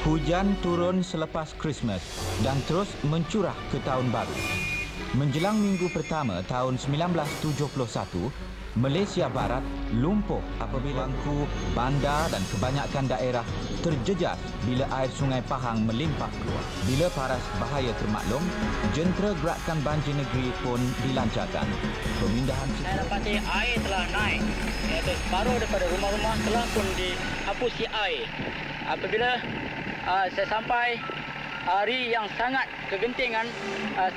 Hujan turun selepas Christmas dan terus mencurah ke tahun baru. Menjelang minggu pertama tahun 1971, Malaysia Barat lumpuh apabila bangku, bandar dan kebanyakan daerah terjejas bila air Sungai Pahang melimpah keluar. Bila paras bahaya termaklum, jentera gerakan banjir negeri pun dilancarkan. Pemindahan saya dapati air telah naik, iaitu separuh daripada rumah-rumah telah pun dihapusi air. Apabila saya sampai hari yang sangat kegentingan,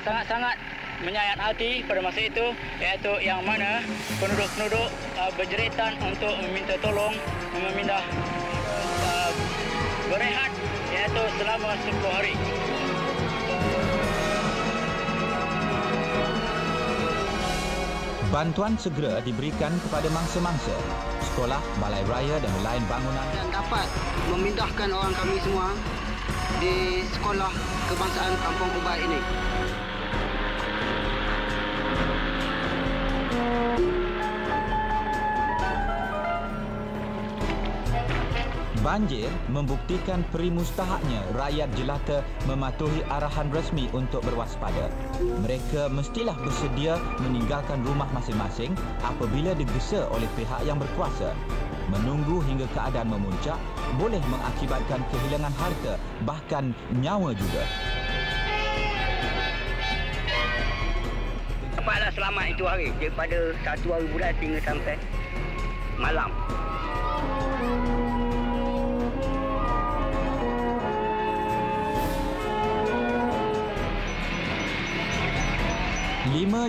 sangat-sangat menyayat hati pada masa itu, iaitu yang mana penduduk-penduduk berjeritan untuk meminta tolong, meminta berehat, iaitu selama 10 hari. Bantuan segera diberikan kepada mangsa-mangsa, sekolah, balai raya dan lain bangunan. Dan dapat memindahkan orang kami semua di sekolah kebangsaan Kampung Ubat ini. Banjir membuktikan peri mustahaknya rakyat jelata mematuhi arahan rasmi untuk berwaspada. Mereka mestilah bersedia meninggalkan rumah masing-masing apabila digesa oleh pihak yang berkuasa. Menunggu hingga keadaan memuncak boleh mengakibatkan kehilangan harta, bahkan nyawa juga. Dapatlah selamat itu hari, daripada 1 hari bulan hingga sampai malam.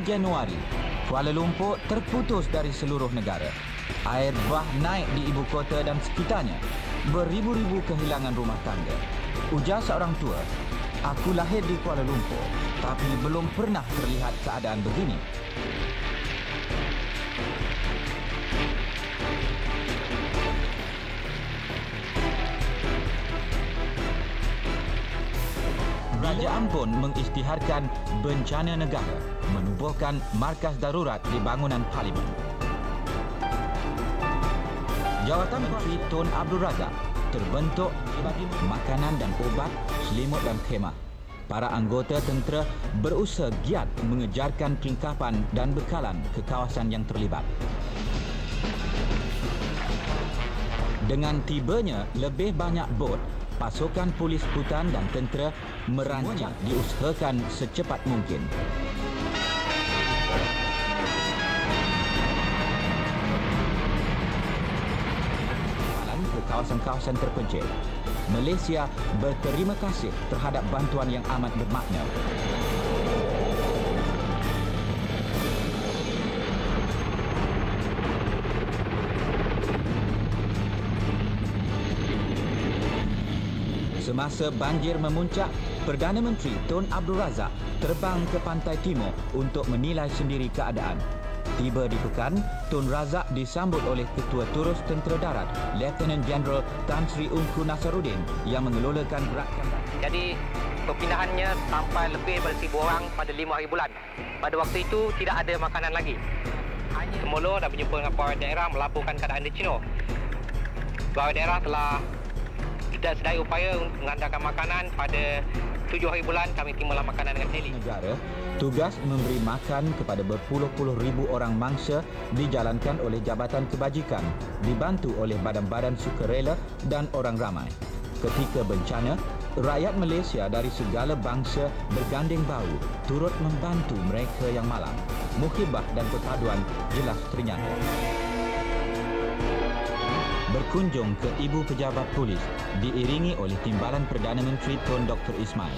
Januari, Kuala Lumpur terputus dari seluruh negara. Air bah naik di ibu kota dan sekitarnya. Beribu-ribu kehilangan rumah tangga. Ujar seorang tua, "Aku lahir di Kuala Lumpur, tapi belum pernah terlihat keadaan begini." Kerajaan pun mengisytiharkan bencana negara, menubuhkan markas darurat di bangunan Parlimen. Jawatan Menteri Tun Abdul Razak terbentuk bagi makanan dan ubat, selimut dan khemah. Para anggota tentera berusaha giat mengejarkan kelengkapan dan bekalan ke kawasan yang terlibat. Dengan tibanya lebih banyak bot, pasukan polis hutan dan tentera merancang diusahakan secepat mungkin. Ke kawasan-kawasan terpencil, Malaysia berterima kasih terhadap bantuan yang amat bermakna. Semasa banjir memuncak, Perdana Menteri Tun Abdul Razak terbang ke pantai timur untuk menilai sendiri keadaan. Tiba di Pekan, Tun Razak disambut oleh Ketua Turus Tentera Darat, Lieutenant General Tan Sri Ungku Nasaruddin yang mengelolakan gerakan. Jadi, perpindahannya sampai lebih dari 1,000 orang pada 5 hari bulan. Pada waktu itu, tidak ada makanan lagi. Semula dah berjumpa dengan pegawai daerah melaporkan keadaan di Cino. Pegawai daerah telah tidak sedaya upaya untuk menghantarkan makanan. Pada 7 hari bulan kami timbullah makanan dengan heli. Negara tugas memberi makan kepada berpuluh-puluh ribu orang mangsa dijalankan oleh Jabatan Kebajikan, dibantu oleh badan-badan sukarela dan orang ramai. Ketika bencana, rakyat Malaysia dari segala bangsa berganding bahu turut membantu mereka yang malang. Muhibah dan perpaduan jelas ternyata. Berkunjung ke Ibu Pejabat Polis diiringi oleh Timbalan Perdana Menteri Tun Dr. Ismail.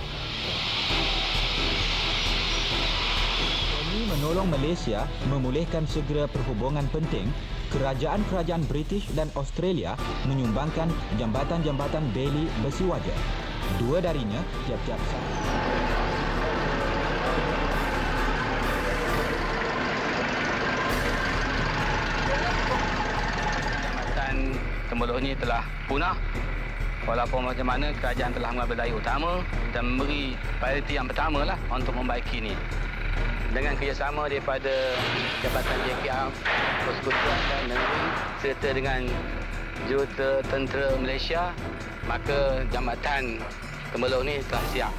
Demi menolong Malaysia memulihkan segera perhubungan penting, kerajaan-kerajaan British dan Australia menyumbangkan jambatan-jambatan beli besi waja. 2 darinya tiap-tiap saat. Tembeluh ini telah punah. Walaupun macam mana kerajaan telah mengambil daya utama dan memberi prioriti yang pertama lah untuk membaiki ini. Dengan kerjasama daripada Jabatan JKR, Persekutuan dan Negeri serta dengan juta tentera Malaysia, maka jambatan Temerloh ni telah siap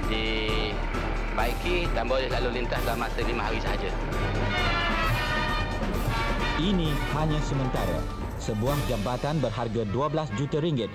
dibaiki dan boleh lalu lintas dalam masa 5 hari sahaja. Ini hanya sementara. Sebuah jambatan berharga 12 juta ringgit